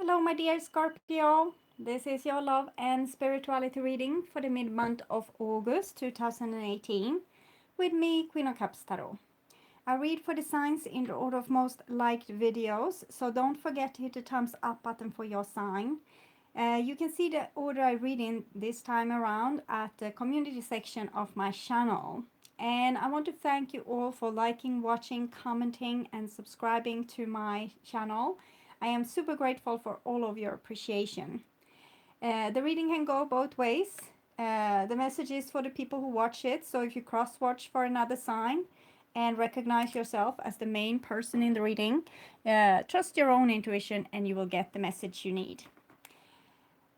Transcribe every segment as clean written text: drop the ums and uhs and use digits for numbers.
Hello, my dear Scorpio. This is your love and spirituality reading for the mid-month of August 2018 with me, Queen of Cups Tarot. I read for the signs in the order of most liked videos, so don't forget to hit the thumbs up button for your sign. You can see the order I read in this time around at the community section of my channel. And I want to thank you all for liking, watching, commenting, and subscribing to my channel. I am super grateful for all of your appreciation. The reading can go both ways. The message is for the people who watch it, so if you cross-watch for another sign and recognize yourself as the main person in the reading, trust your own intuition and you will get the message you need.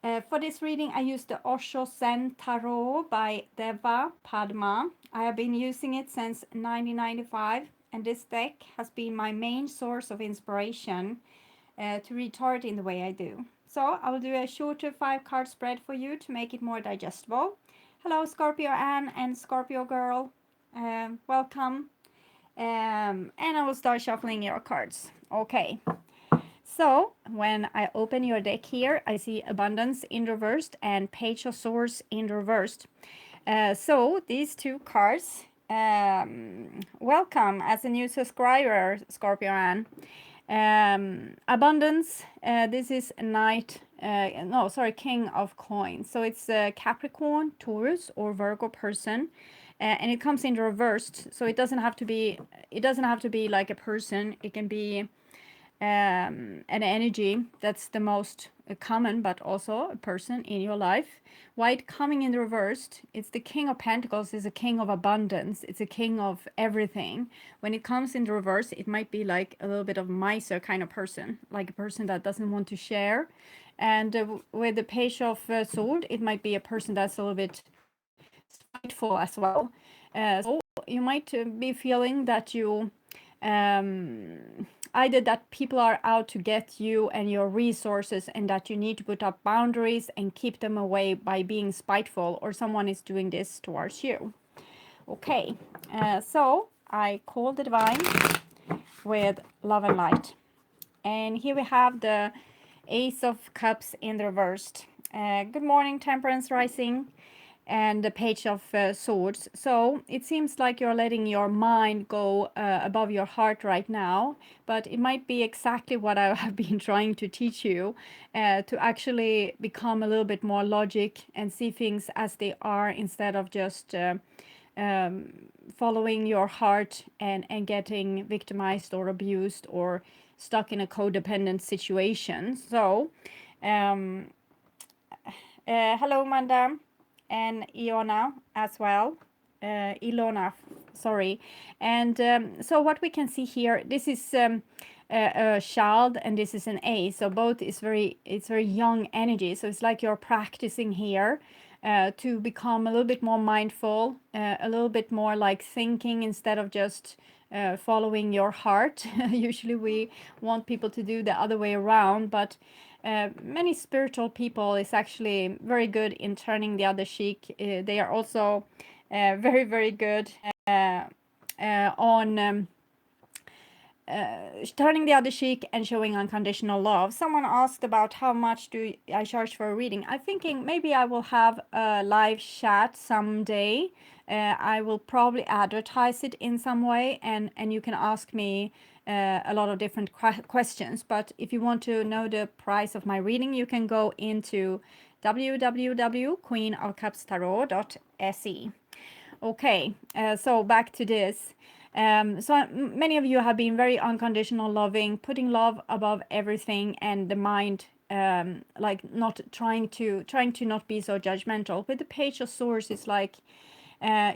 For this reading, I used the Osho Zen Tarot by Deva Padma. I have been using it since 1995, and this deck has been my main source of inspiration to read tarot in the way I do. So I will do a shorter 5-card spread for you to make it more digestible. Hello, Scorpio Ann and Scorpio Girl. Welcome. And I will start shuffling your cards. Okay. So when I open your deck here, I see Abundance in reversed and Page of Swords in reversed. So these two cards, welcome as a new subscriber, Scorpio Ann. Abundance, this is Knight, King of Coins. So it's a Capricorn, Taurus, or Virgo person. And it comes in reversed, so it doesn't have to be like a person. It can be an energy that's the most common, but also a person in your life. Why it coming in reversed? It's the King of Pentacles, is a king of abundance. It's a king of everything. When it comes in reverse, it might be like a little bit of miser kind of person, like a person that doesn't want to share. And with the Page of Sword, it might be a person that's a little bit spiteful as well. So you might be feeling that you either that people are out to get you and your resources, and that you need to put up boundaries and keep them away by being spiteful, or someone is doing this towards you. Okay, so I call the divine with love and light. And here we have the Ace of Cups in the reversed. Good morning, Temperance Rising. And the Page of Swords. So it seems like you're letting your mind go above your heart right now, but it might be exactly what I have been trying to teach you, to actually become a little bit more logic and see things as they are, instead of just following your heart and getting victimized or abused or stuck in a codependent situation. So hello, Madam, and Iona as well. Ilona, sorry. And so what we can see here, this is a child and this is an ace. So both is very young energy. So it's like you're practicing here to become a little bit more mindful, a little bit more like thinking instead of just following your heart. Usually we want people to do the other way around, but many spiritual people is actually very good in turning the other cheek. They are also very good on turning the other cheek and showing unconditional love. Someone asked about how much do I charge for a reading. I'm thinking maybe I will have a live chat someday. I will probably advertise it in some way, and you can ask me a lot of different questions. But if you want to know the price of my reading, you can go into www.queenofcupstarot.se. Okay, so back to this. So many of you have been very unconditional loving, putting love above everything, and the mind like not trying to not be so judgmental. With the Page of Swords, it's like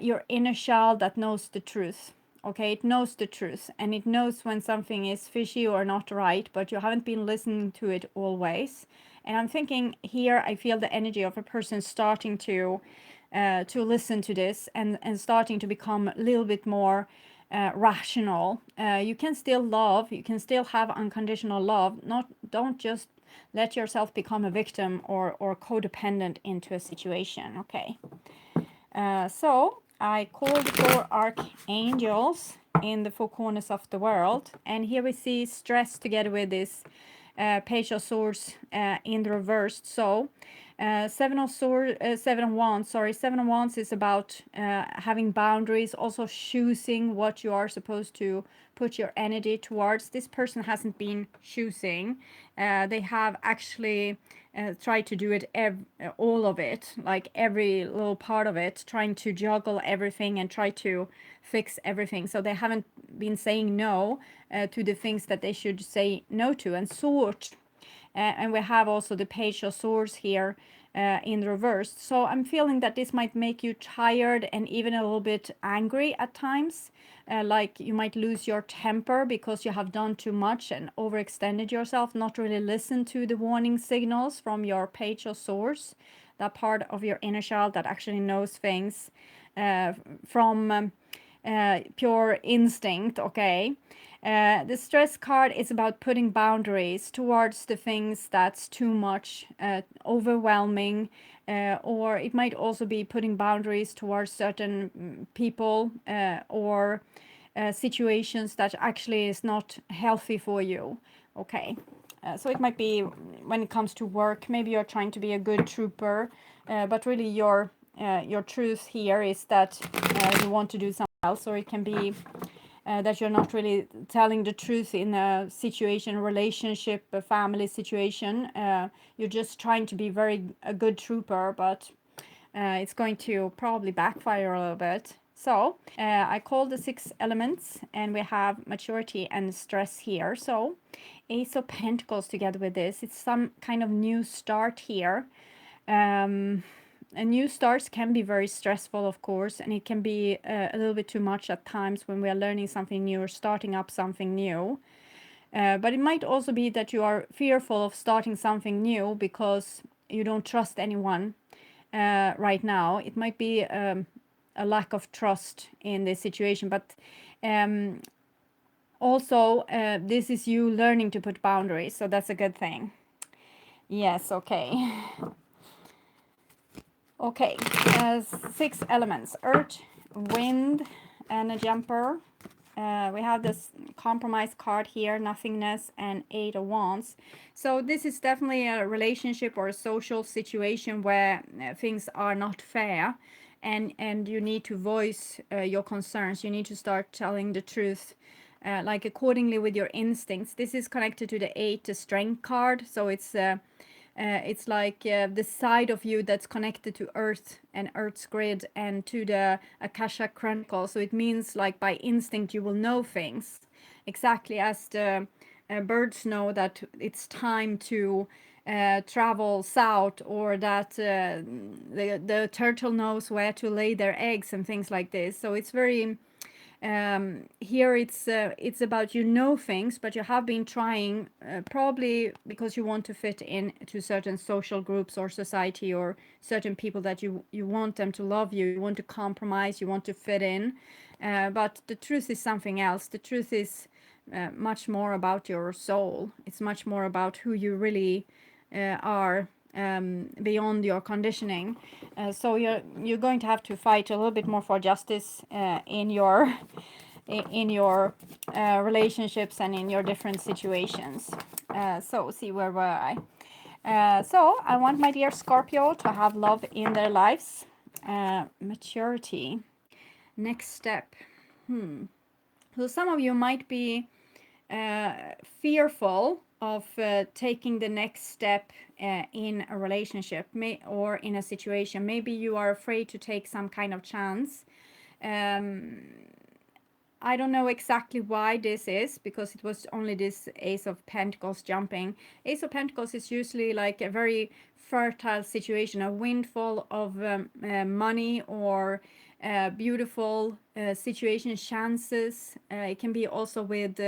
your inner child that knows the truth. Okay, it knows the truth, and it knows when something is fishy or not right, but you haven't been listening to it always. And I'm thinking here, I feel the energy of a person starting to listen to this and starting to become a little bit more rational. You can still love, you can still have unconditional love. Don't just let yourself become a victim or codependent into a situation. Okay, so I called for archangels in the four corners of the world, and here we see stress together with this Page of Swords in the reversed. So Seven of Wands, sorry, Seven of Wands is about having boundaries, also choosing what you are supposed to put your energy towards. This person hasn't been choosing. They have actually tried to do it, all of it, like every little part of it, trying to juggle everything and try to fix everything. So they haven't been saying no to the things that they should say no to, and sort. And we have also the Page of Swords here in the reverse. So I'm feeling that this might make you tired and even a little bit angry at times. Like you might lose your temper because you have done too much and overextended yourself, not really listened to the warning signals from your Page of Swords, that part of your inner child that actually knows things from pure instinct, okay? The stress card is about putting boundaries towards the things that's too much, overwhelming, or it might also be putting boundaries towards certain people or situations that actually is not healthy for you, okay? So it might be when it comes to work, maybe you're trying to be a good trooper, but really your truth here is that you want to do something else, or it can be that you're not really telling the truth in a situation, a relationship, a family situation. You're just trying to be a good trooper, but it's going to probably backfire a little bit. So I call the 6 elements, and we have maturity and stress here. So Ace of Pentacles together with this, it's some kind of new start here. And new starts can be very stressful, of course, and it can be a little bit too much at times when we are learning something new or starting up something new. But it might also be that you are fearful of starting something new because you don't trust anyone right now. It might be a lack of trust in this situation, but also this is you learning to put boundaries, so that's a good thing. Yes, okay. Okay, 6 elements: earth, wind, and a jumper. We have this compromise card here, nothingness, and 8 of wands. So this is definitely a relationship or a social situation where things are not fair, and you need to voice your concerns. You need to start telling the truth, like accordingly with your instincts. This is connected to the 8, the strength card. So it's like the side of you that's connected to Earth and Earth's grid and to the Akasha Chronicle. So it means like by instinct you will know things, exactly as the birds know that it's time to travel south, or that the turtle knows where to lay their eggs and things like this. So it's very here it's about things, but you have been trying, probably because you want to fit in to certain social groups or society or certain people that you want them to love you. You want to compromise, you want to fit in, but the truth is something else. The truth is much more about your soul. It's much more about who you really are, beyond your conditioning. So you're going to have to fight a little bit more for justice in your relationships and in your different situations. So see, where were I? So I want my dear Scorpio to have love in their lives. Maturity. Next step. So some of you might be fearful of taking the next step in a relationship, or in a situation. Maybe you are afraid to take some kind of chance. I don't know exactly why this is, because it was only this Ace of Pentacles jumping. Ace of Pentacles is usually like a very fertile situation, a windfall of money, or beautiful situation, chances. It can be also with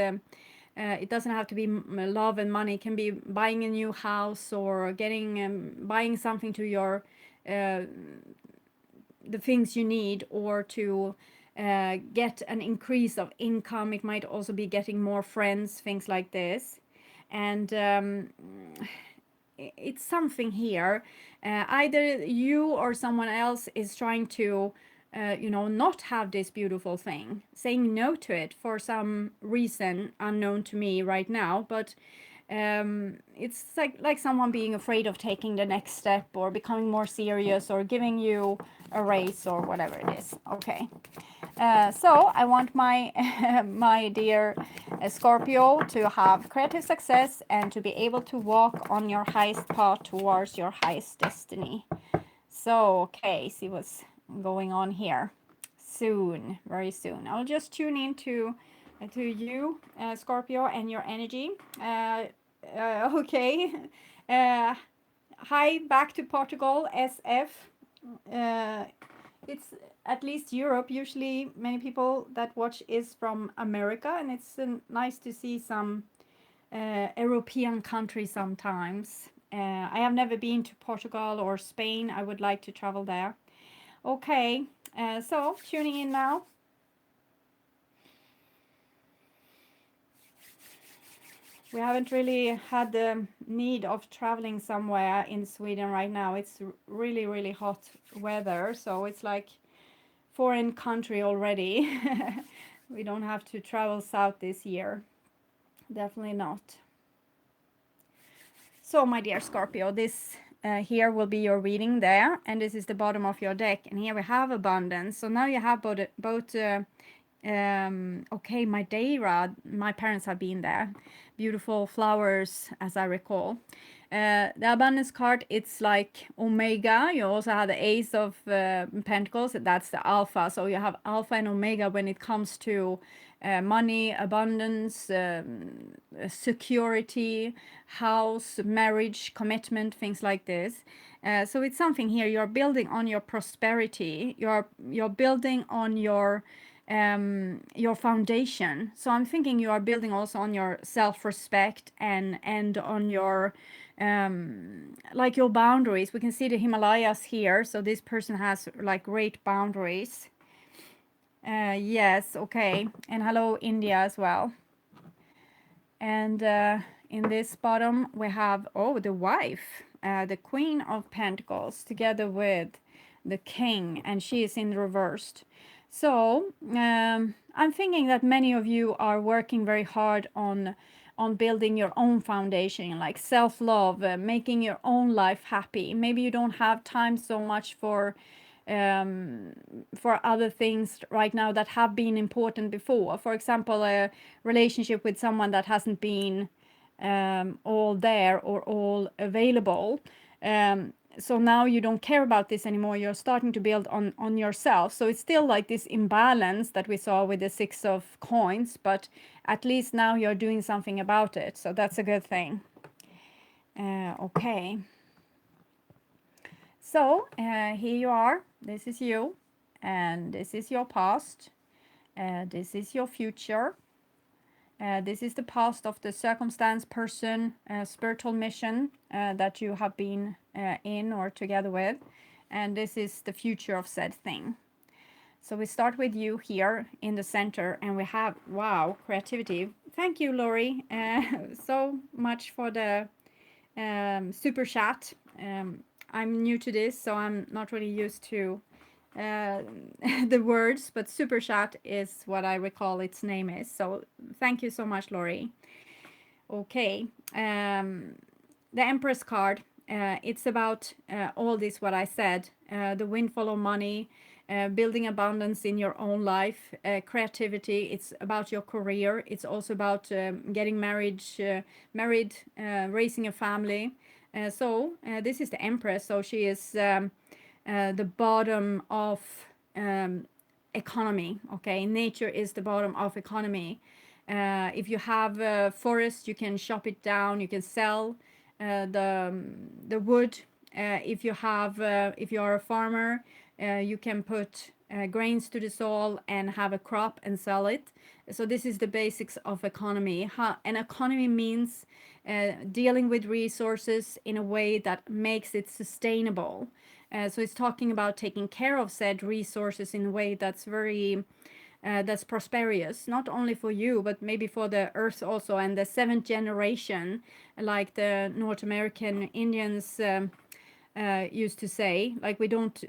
it doesn't have to be love and money. It can be buying a new house, or getting buying something to your the things you need, or to get an increase of income. It might also be getting more friends, things like this. And it's something here. Either you or someone else is trying to not have this beautiful thing, saying no to it for some reason unknown to me right now. But It's like someone being afraid of taking the next step or becoming more serious or giving you a raise or whatever it is. Okay. So I want my my dear Scorpio to have creative success and to be able to walk on your highest path towards your highest destiny. So, okay, see what's going on here. Soon, very soon. I'll just tune in to you, Scorpio, and your energy. Okay. Uh, Hi, back to Portugal, SF. Uh, it's at least Europe. Usually, many people that watch is from America, and it's nice to see some European countries sometimes. I have never been to Portugal or Spain. I would like to travel there. Okay, so tuning in now. We haven't really had the need of traveling somewhere in Sweden right now. It's really, really hot weather, so it's like foreign country already. We don't have to travel south this year. Definitely not. So, my dear Scorpio, this here will be your reading there, and this is the bottom of your deck. And here we have abundance. So now you have both okay, Madeira, my parents have been there. Beautiful flowers, as I recall. The abundance card, it's like Omega. You also have the Ace of Pentacles. That's the Alpha. So you have Alpha and Omega when it comes to money, abundance, security, house, marriage, commitment, things like this. So it's something here. You're building on your prosperity. You're building on your foundation. So I'm thinking you are building also on your self-respect and on your like your boundaries. We can see the Himalayas here. So this person has like great boundaries. Yes, okay. And hello, India as well. And in this bottom, we have, oh, the wife, the Queen of Pentacles, together with the King, and she is in reversed. So I'm thinking that many of you are working very hard on building your own foundation, like self-love, making your own life happy. Maybe you don't have time so much for other things right now that have been important before. For example, a relationship with someone that hasn't been all there or all available. So now you don't care about this anymore. You're starting to build on yourself. So it's still like this imbalance that we saw with the Six of Coins, but at least now you're doing something about it. So that's a good thing. Okay. So here you are. This is you, and this is your past. This is your future. This is the past of the circumstance, person, spiritual mission that you have been in or together with. And this is the future of said thing. So we start with you here in the center, and we have, wow, creativity. Thank you, Lori, so much for the super chat. I'm new to this, so I'm not really used to the words, but super chat is what I recall its name is. So thank you so much, Lori. Okay, the Empress card. It's about all this what I said, the windfall of money, building abundance in your own life, creativity. It's about your career. It's also about getting married, raising a family. So this is the Empress. So she is the bottom of economy. Okay, nature is the bottom of economy. If you have a forest, you can chop it down. You can sell the wood. If you are a farmer, you can put grains to the soil and have a crop and sell it. So this is the basics of economy. An economy means dealing with resources in a way that makes it sustainable. So it's talking about taking care of said resources in a way that's very that's prosperous, not only for you, but maybe for the earth also. And the seventh generation, like the North American Indians used to say, like we don't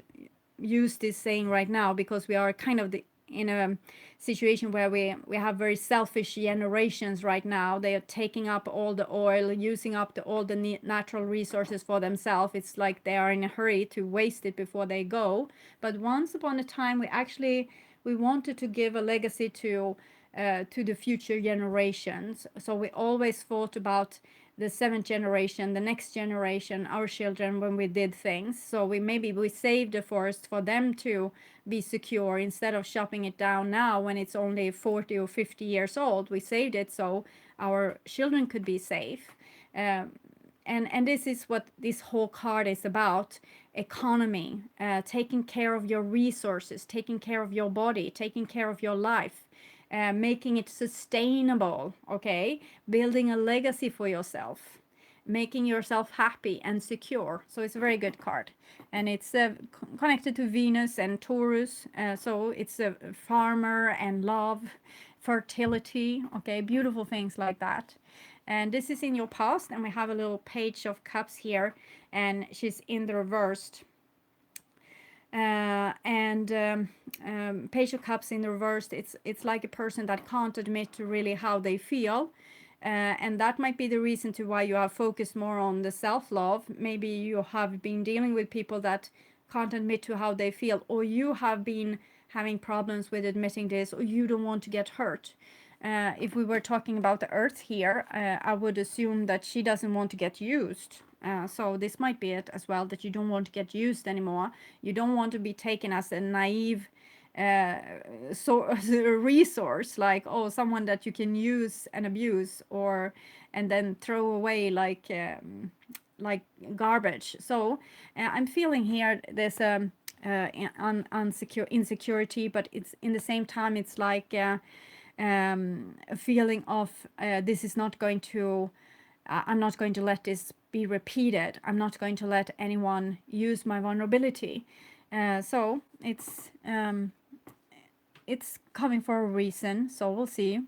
use this saying right now because we are kind of in a situation where we have very selfish generations right now. They are taking up all the oil, using up all the natural resources for themselves. It's like they are in a hurry to waste it before they go. But once upon a time, we wanted to give a legacy to the future generations. So we always thought about the seventh generation, the next generation, our children, when we did things. So we saved the forest for them to be secure instead of chopping it down now when it's only 40 or 50 years old. We saved it so our children could be safe. And this is what this whole card is about: economy, taking care of your resources, taking care of your body, taking care of your life, making it sustainable, okay? Building a legacy for yourself, making yourself happy and secure. So it's a very good card. And it's connected to Venus and Taurus. So it's a farmer and love, fertility, okay? Beautiful things like that. And this is in your past, and we have a little page of cups here, and she's in the reversed. Page of Cups in the reversed, it's like a person that can't admit to really how they feel. And that might be the reason to why you have focused more on the self-love. Maybe you have been dealing with people that can't admit to how they feel, or you have been having problems with admitting this, or you don't want to get hurt. If we were talking about the earth here, I would assume that she doesn't want to get used. So this might be it as well, that you don't want to get used anymore. You don't want to be taken as a naive resource, like, oh, someone that you can use and abuse, or and then throw away like garbage. So I'm feeling here there's insecurity, but it's in the same time it's like a feeling of this is not going to I'm not going to let this be repeated. I'm not going to let anyone use my vulnerability. So it's coming for a reason. So we'll see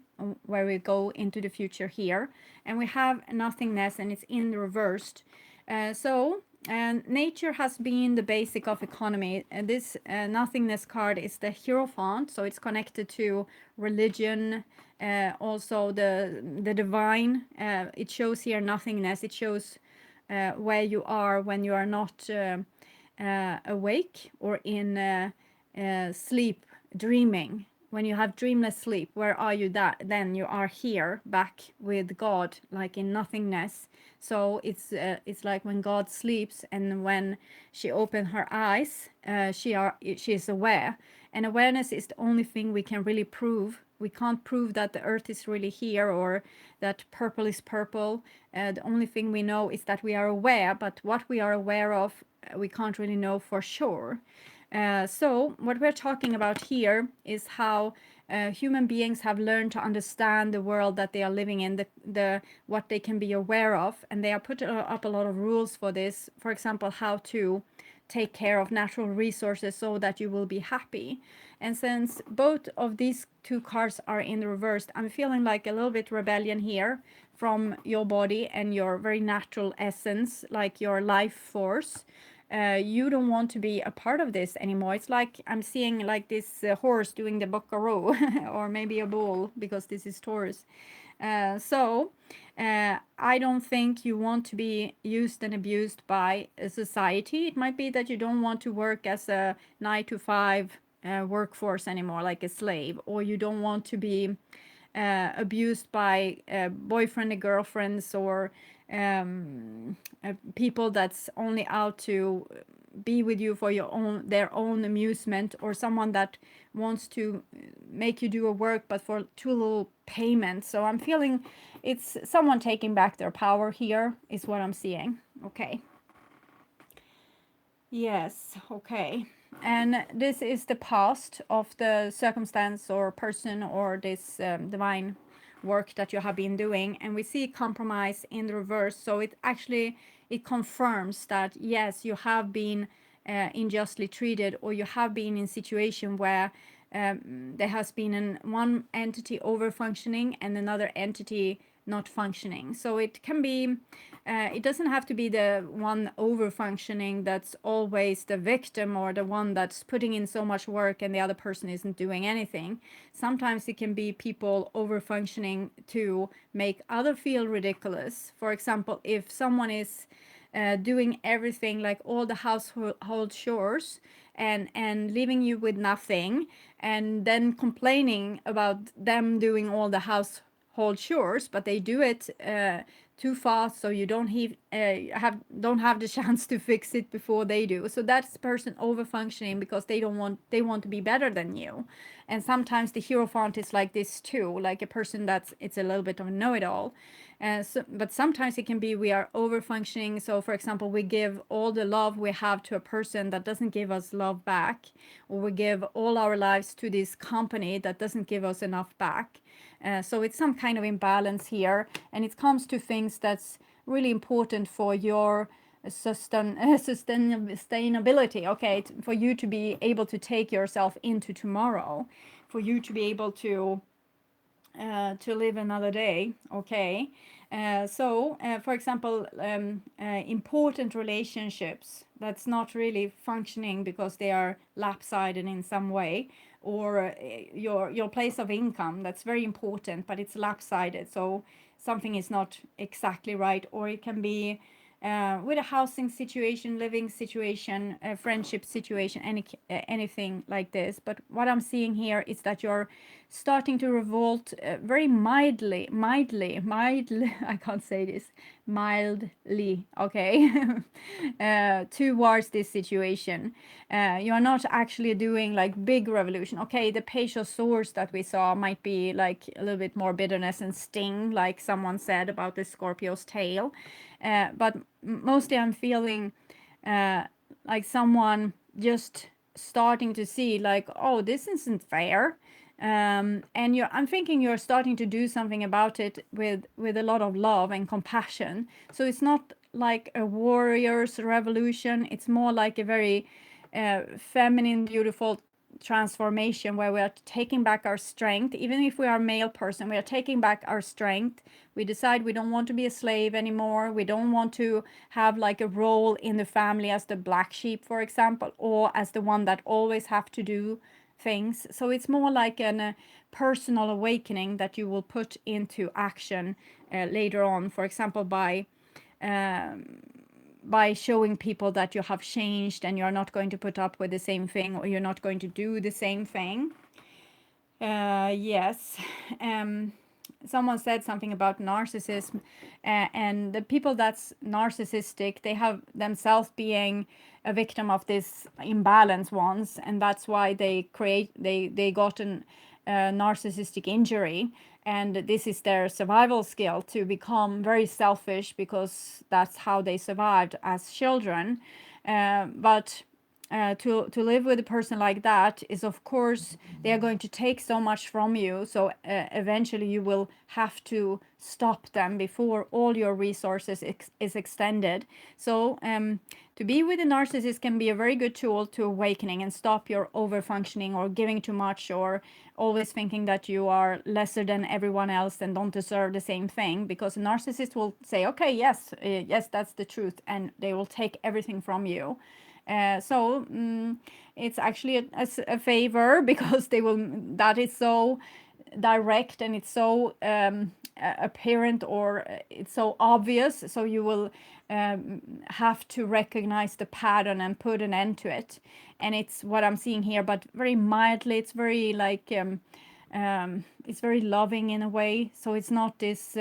where we go into the future here. And we have nothingness, and it's in the reversed. And nature has been the basic of economy. And this nothingness card is the Hierophant, so it's connected to religion, also the divine. It shows here nothingness. It shows where you are when you are not awake or in sleep, dreaming. When you have dreamless sleep, where are you then? You are here, back with God, like in nothingness. So it's like when God sleeps, and when she opens her eyes, she is aware. And awareness is the only thing we can really prove. We can't prove that the earth is really here, or that purple is purple. The only thing we know is that we are aware, but what we are aware of, we can't really know for sure. So what we're talking about here is how human beings have learned to understand the world that they are living in, what they can be aware of, and they are put up a lot of rules for this. For example, how to take care of natural resources so that you will be happy. And since both of these two cards are in the reverse, I'm feeling like a little bit rebellion here from your body and your very natural essence, like your life force. You don't want to be a part of this anymore. It's like I'm seeing like this horse doing the buckaroo or maybe a bull, because this is Taurus. I don't think you want to be used and abused by a society. It might be that you don't want to work as a 9 to 5 workforce anymore, like a slave, or you don't want to be abused by boyfriend and girlfriends, or people that's only out to be with you for their own amusement, or someone that wants to make you do a work but for too little payment. So I'm feeling it's someone taking back their power here is what I'm seeing. Okay. Yes, okay. And this is the past of the circumstance or person or this divine work that you have been doing. And we see compromise in the reverse. So it confirms that, yes, you have been unjustly treated, or you have been in a situation where there has been one entity over functioning and another entity not functioning. So it can be, it doesn't have to be the one over functioning that's always the victim, or the one that's putting in so much work and the other person isn't doing anything. Sometimes it can be people over functioning to make other feel ridiculous. For example, if someone is doing everything, like all the household chores, and leaving you with nothing, and then complaining about them doing all the household chores, but they do it too fast, so you don't don't have the chance to fix it before they do. So that's person over functioning because they want to be better than you. And sometimes the hierophant is like this too, like a person that's, it's a little bit of a know-it-all. But sometimes it can be we are over functioning. So for example, we give all the love we have to a person that doesn't give us love back, or we give all our lives to this company that doesn't give us enough back. So it's some kind of imbalance here, and it comes to things that's really important for your sustainability, okay, for you to be able to take yourself into tomorrow, for you to be able to live another day, okay. For example, important relationships that's not really functioning because they are lopsided in some way, or your place of income that's very important but it's lopsided, so something is not exactly right. Or it can be with a housing situation, living situation, a friendship situation, anything like this. But what I'm seeing here is that you're starting to revolt very mildly, I can't say this, mildly, okay, towards this situation. You are not actually doing like big revolution. Okay, the page of swords that we saw might be like a little bit more bitterness and sting, like someone said about the Scorpio's tail. But mostly I'm feeling like someone just starting to see like, oh, this isn't fair. And I'm thinking you're starting to do something about it with a lot of love and compassion. So it's not like a warrior's revolution. It's more like a very feminine, beautiful transformation where we are taking back our strength. Even if we are a male person, we are taking back our strength. We decide we don't want to be a slave anymore. We don't want to have like a role in the family as the black sheep, for example, or as the one that always have to do things. So it's more like a personal awakening that you will put into action later on, for example, by showing people that you have changed and you're not going to put up with the same thing, or you're not going to do the same thing. Yes. Someone said something about narcissism, and the people that's narcissistic, they have themselves being a victim of this imbalance once, and that's why they got an narcissistic injury, and this is their survival skill, to become very selfish because that's how they survived as children. But to live with a person like that is, of course, they are going to take so much from you. So eventually you will have to stop them before all your resources is extended. So to be with a narcissist can be a very good tool to awakening and stop your over-functioning or giving too much, or always thinking that you are lesser than everyone else and don't deserve the same thing, because a narcissist will say, okay, yes, that's the truth, and they will take everything from you. It's actually a favor, because that is so direct and it's so apparent, or it's so obvious, so you will have to recognize the pattern and put an end to it. And it's what I'm seeing here, but very mildly. It's very like it's very loving in a way, so it's not this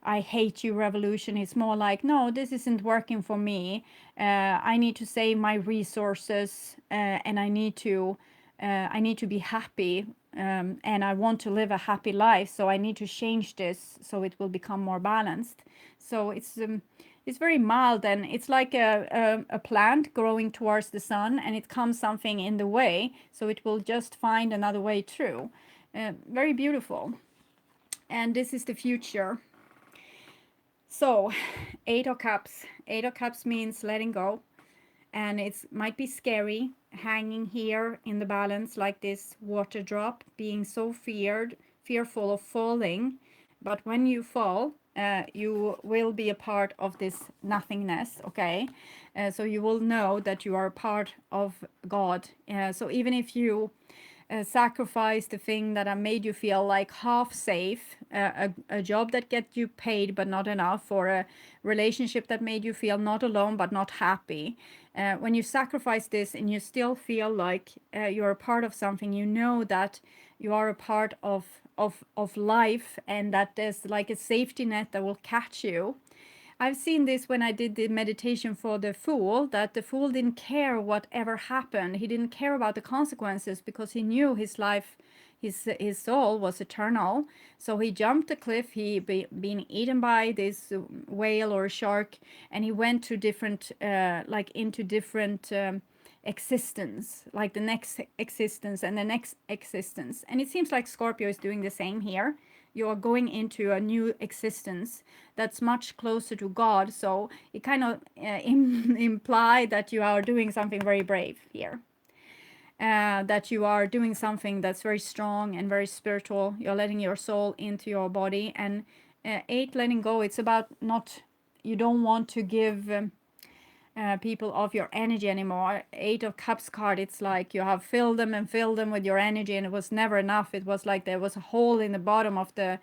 I hate you revolution. It's more like, no, this isn't working for me. I need to save my resources, and I need to be happy, and I want to live a happy life. So I need to change this so it will become more balanced. So it's very mild, and it's like a plant growing towards the sun, and it comes something in the way, so it will just find another way through. Very beautiful. And this is the future. So, Eight of Cups. Eight of Cups means letting go. And it might be scary, hanging here in the balance like this water drop, being so fearful of falling. but when you fall, you will be a part of this nothingness, okay? So you will know that you are a part of God. So even if you sacrifice the thing that have made you feel like half safe, a job that get you paid but not enough, or a relationship that made you feel not alone but not happy. When you sacrifice this and you still feel like you're a part of something, you know that you are a part of life, and that there's like a safety net that will catch you. I've seen this when I did the meditation for the fool, that the fool didn't care whatever happened. He didn't care about the consequences because he knew his life, his soul was eternal. So he jumped the cliff, been eaten by this whale or shark, and he went to different, like into different existence, like the next existence and the next existence. And it seems like Scorpio is doing the same here. You are going into a new existence that's much closer to God. So it kind of imply that you are doing something very brave here. That you are doing something that's very strong and very spiritual. You're letting your soul into your body. And 8, letting go, it's about not, you don't want to give people of your energy anymore. 8 of Cups card, it's like you have filled them with your energy, and it was never enough. It was like there was a hole in the bottom of the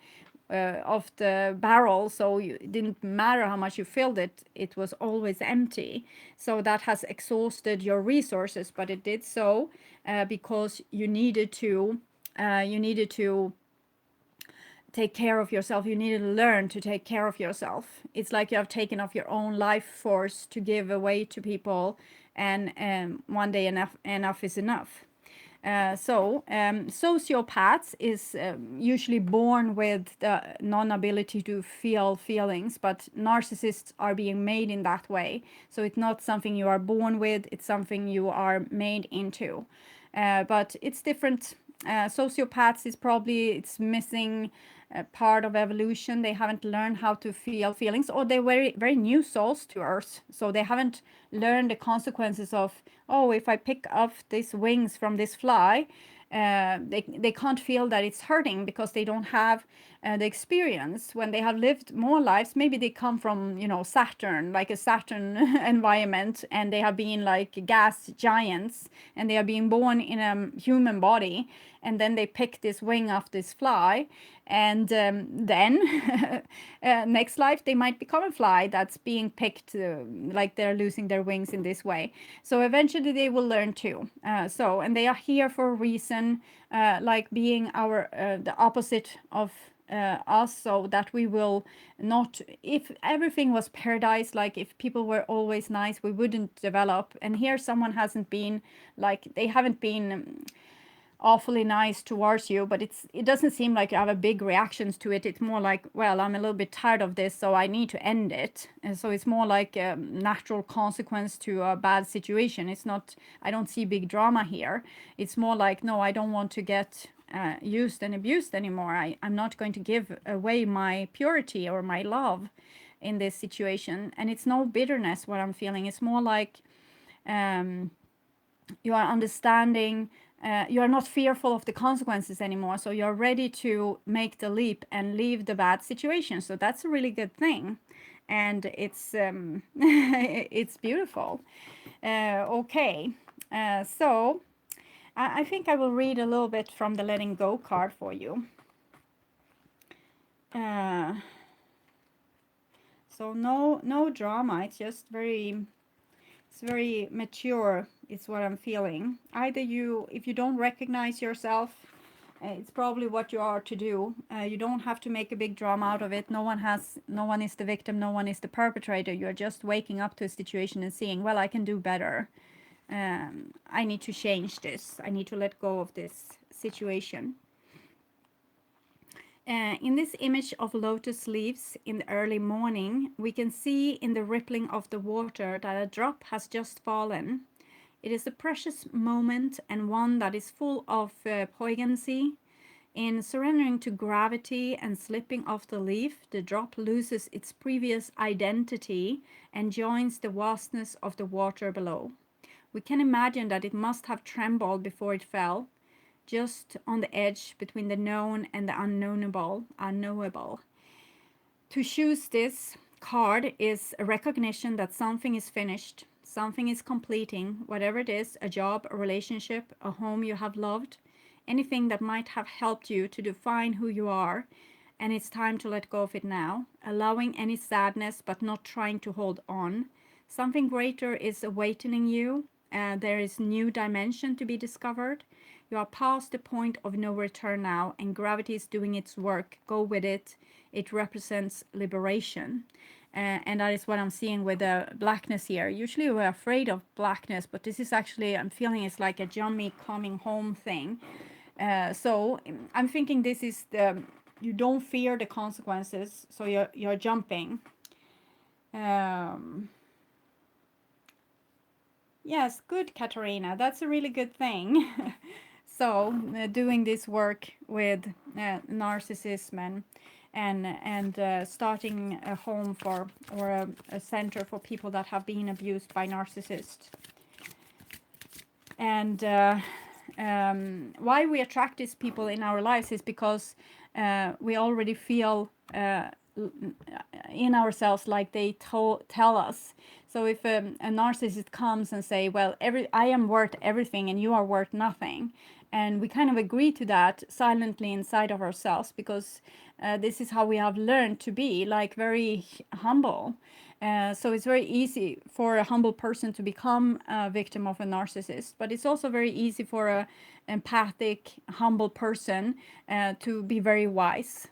barrel, so it didn't matter how much you filled it, it was always empty. So that has exhausted your resources, but it did so because you needed to take care of yourself. You need to learn to take care of yourself. It's like you have taken off your own life force to give away to people, and one day enough is enough. Sociopaths is usually born with the non-ability to feel feelings, but narcissists are being made in that way. So it's not something you are born with, it's something you are made into. But it's different. Sociopaths is probably, it's missing part of evolution. They haven't learned how to feel feelings, or they're very, very new souls to Earth. So they haven't learned the consequences of, oh, if I pick up these wings from this fly, they can't feel that it's hurting because they don't have the experience. When they have lived more lives, maybe they come from, you know, Saturn, like a Saturn environment, and they have been like gas giants, and they are being born in a human body, and then they pick this wing off this fly, and then next life they might become a fly that's being picked, like they're losing their wings in this way. So eventually they will learn too. And they are here for a reason, like being our the opposite of us, so that we will not, if everything was paradise, like if people were always nice, we wouldn't develop. And here someone hasn't been, like they haven't been awfully nice towards you, but it doesn't seem like you have a big reactions to it. It's more like, well, I'm a little bit tired of this, so I need to end it. And so it's more like a natural consequence to a bad situation. It's not, I don't see big drama here. It's more like, no, I don't want to get used and abused anymore. I'm not going to give away my purity or my love in this situation. And it's no bitterness what I'm feeling. It's more like you are understanding, you are not fearful of the consequences anymore. So you're ready to make the leap and leave the bad situation. So that's a really good thing. And it's it's beautiful. Okay, so I think I will read a little bit from the letting go card for you. So no drama. It's just it's very mature. It's what I'm feeling. Either you, if you don't recognize yourself, it's probably what you are to do. You don't have to make a big drama out of it. No one is the victim. No one is the perpetrator. You're just waking up to a situation and seeing, well, I can do better. I need to change this. I need to let go of this situation. In this image of lotus leaves in the early morning, we can see in the rippling of the water that a drop has just fallen. It is a precious moment, and one that is full of poignancy. In surrendering to gravity and slipping off the leaf, the drop loses its previous identity and joins the vastness of the water below. We can imagine that it must have trembled before it fell, just on the edge between the known and the unknowable. To choose this card is a recognition that something is finished, something is completing, whatever it is, a job, a relationship, a home you have loved, anything that might have helped you to define who you are, and it's time to let go of it now, allowing any sadness but not trying to hold on. Something greater is awaiting you. There is new dimension to be discovered. You are past the point of no return now, and gravity is doing its work. Go with it. It represents liberation. And that is what I'm seeing with the blackness here. Usually we're afraid of blackness, but this is actually, I'm feeling it's like a Jummy coming home thing. So I'm thinking this is the, you don't fear the consequences, so you're jumping. Yes, good, Katarina. That's a really good thing. So doing this work with narcissism and starting a home for, or a center for people that have been abused by narcissists. And why we attract these people in our lives is because we already feel in ourselves like they tell us. So if a narcissist comes and say, well, I am worth everything and you are worth nothing, and we kind of agree to that silently inside of ourselves, because this is how we have learned to be, like very humble. So it's very easy for a humble person to become a victim of a narcissist, but it's also very easy for a empathic, humble person to be very wise,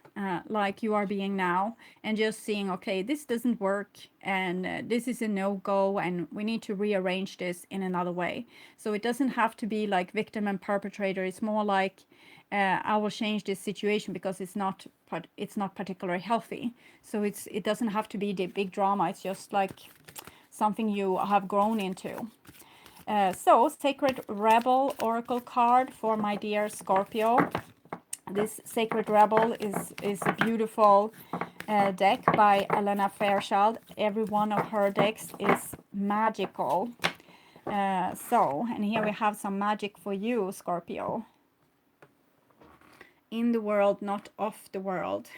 like you are being now, and just seeing, okay, this doesn't work, and this is a no-go, and we need to rearrange this in another way. So it doesn't have to be like victim and perpetrator. It's more like I will change this situation because it's not particularly healthy. So it doesn't have to be the big drama. It's just like something you have grown into. So Sacred Rebel Oracle card for my dear Scorpio. This Sacred Rebel is a beautiful deck by Elena Fairchild. Every one of her decks is magical. And here we have some magic for you, Scorpio. In the world, not off the world.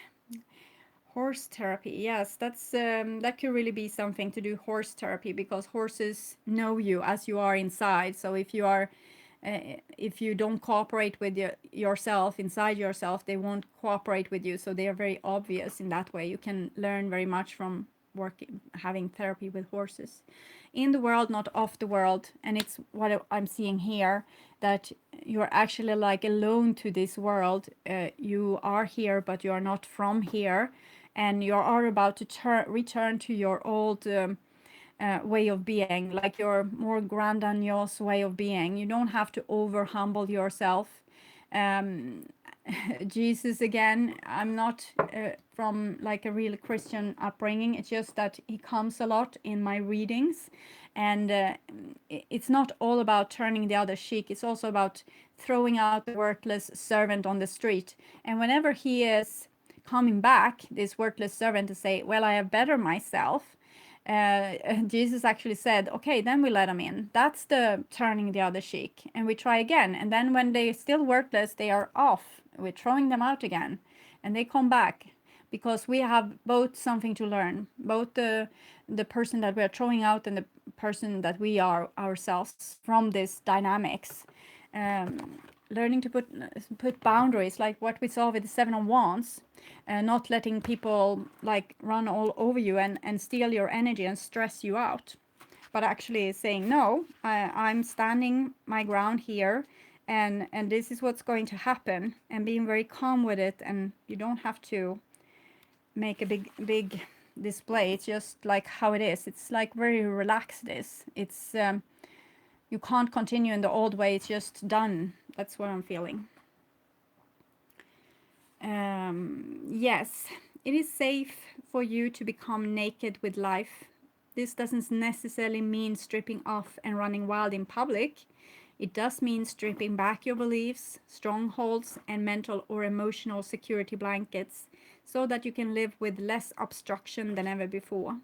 Horse therapy, yes, that's that could really be something to do, horse therapy, because horses know you as you are inside. So if you are if you don't cooperate with yourself inside yourself, they won't cooperate with you. So they are very obvious in that way. You can learn very much from having therapy with horses. In the world, not off the world. And it's what I'm seeing here, that you're actually like alone to this world. You are here, but you are not from here, and you are about to return to your old way of being, like your more grandiose way of being. You don't have to over humble yourself. Jesus, again, I'm not from like a real Christian upbringing. It's just that he comes a lot in my readings, and it's not all about turning the other cheek. It's also about throwing out the worthless servant on the street. And whenever he is coming back, this worthless servant, to say, well, I have bettered myself, Jesus actually said, okay, then we let them in. That's the turning the other cheek, and we try again. And then when they're still worthless, they are off. We're throwing them out again, and they come back, because we have both something to learn, both the person that we are throwing out and the person that we are ourselves, from this dynamics. Learning to put boundaries, like what we saw with the Seven of Wands, not letting people like run all over you and steal your energy and stress you out, but actually saying, no, I'm standing my ground here, and this is what's going to happen, and being very calm with it. And you don't have to make a big display. It's just like how it is. It's like very relaxed. It's you can't continue in the old way. It's just done. That's what I'm feeling. Yes, it is safe for you to become naked with life. This doesn't necessarily mean stripping off and running wild in public. It does mean stripping back your beliefs, strongholds, and mental or emotional security blankets, so that you can live with less obstruction than ever before.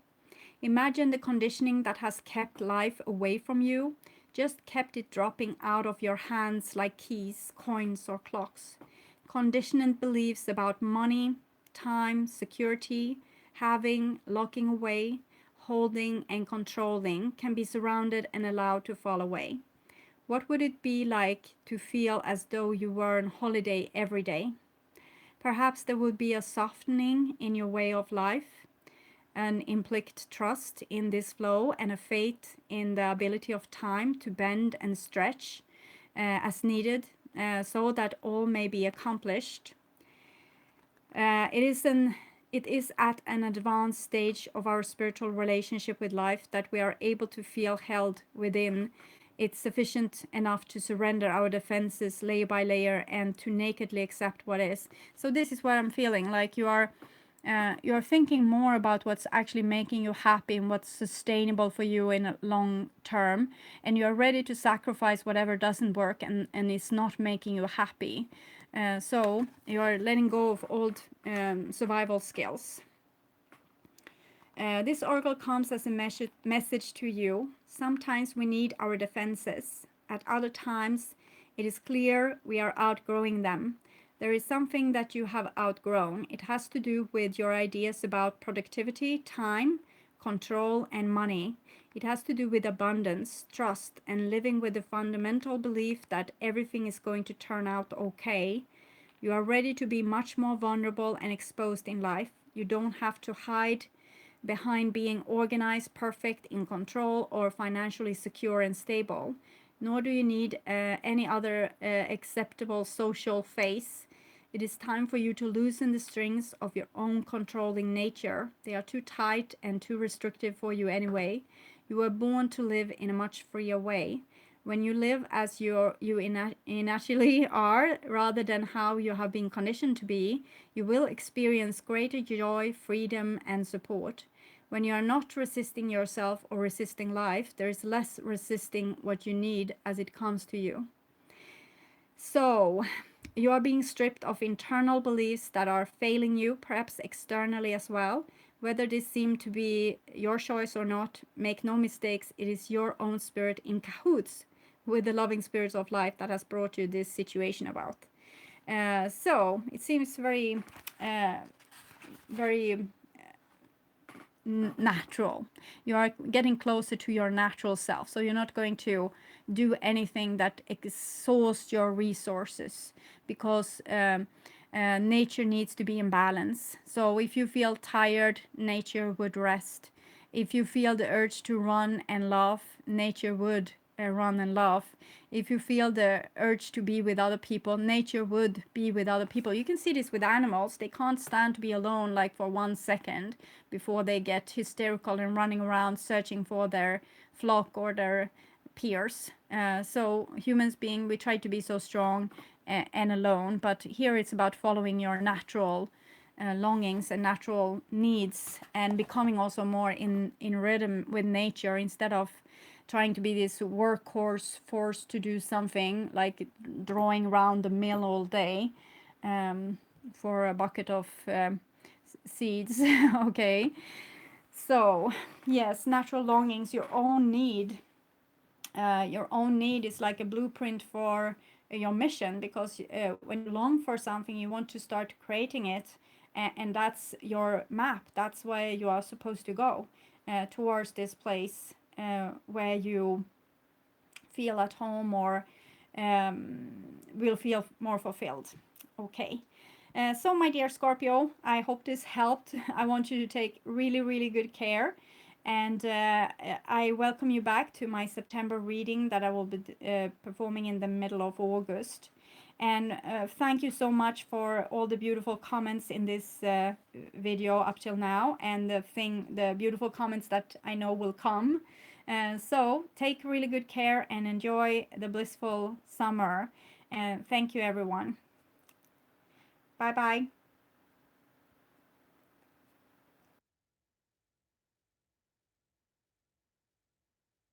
Imagine the conditioning that has kept life away from you, just kept it dropping out of your hands like keys, coins, or clocks. Conditioned beliefs about money, time, security, having, locking away, holding, and controlling can be surrounded and allowed to fall away. What would it be like to feel as though you were on holiday every day? Perhaps there would be a softening in your way of life, an implicit trust in this flow, and a faith in the ability of time to bend and stretch as needed, so that all may be accomplished. It is at an advanced stage of our spiritual relationship with life that we are able to feel held within. It's sufficient enough to surrender our defenses layer by layer and to nakedly accept what is. So this is what I'm feeling, like you're thinking more about what's actually making you happy and what's sustainable for you in a long term, and you're ready to sacrifice whatever doesn't work and is not making you happy. So you're letting go of old survival skills. This oracle comes as a message to you. Sometimes we need our defenses. At other times, it is clear we are outgrowing them. There is something that you have outgrown. It has to do with your ideas about productivity, time, control, and money. It has to do with abundance, trust, and living with the fundamental belief that everything is going to turn out okay. You are ready to be much more vulnerable and exposed in life. You don't have to hide behind being organized, perfect, in control, or financially secure and stable. Nor do you need any other acceptable social face. It is time for you to loosen the strings of your own controlling nature. They are too tight and too restrictive for you anyway. You were born to live in a much freer way. When you live as you innately are, rather than how you have been conditioned to be, you will experience greater joy, freedom, and support. When you are not resisting yourself or resisting life, there is less resisting what you need as it comes to you. So, you are being stripped of internal beliefs that are failing you, perhaps externally as well. Whether this seemed to be your choice or not, make no mistakes, it is your own spirit in cahoots with the loving spirits of life that has brought you this situation about. So, it seems very, very natural. You are getting closer to your natural self, so you're not going to do anything that exhausts your resources, because nature needs to be in balance. So if you feel tired, nature would rest. If you feel the urge to run and laugh, nature would run and laugh. If you feel the urge to be with other people, nature would be with other people. You can see this with animals. They can't stand to be alone like for 1 second before they get hysterical and running around searching for their flock or their peers. So humans being, we try to be so strong and alone, but here it's about following your natural longings and natural needs, and becoming also more in rhythm with nature, instead of trying to be this workhorse forced to do something like drawing around the mill all day for a bucket of seeds. Okay, so yes, natural longings, your own need is like a blueprint for your mission, because when you long for something, you want to start creating it, and that's your map. That's where you are supposed to go, towards this place where you feel at home, or will feel more fulfilled. Okay. So my dear Scorpio, I hope this helped. I want you to take really, really good care. And I welcome you back to my September reading that I will be performing in the middle of August. And thank you so much for all the beautiful comments in this video up till now, and the beautiful comments that I know will come. So take really good care and enjoy the blissful summer. And thank you, everyone. Bye bye.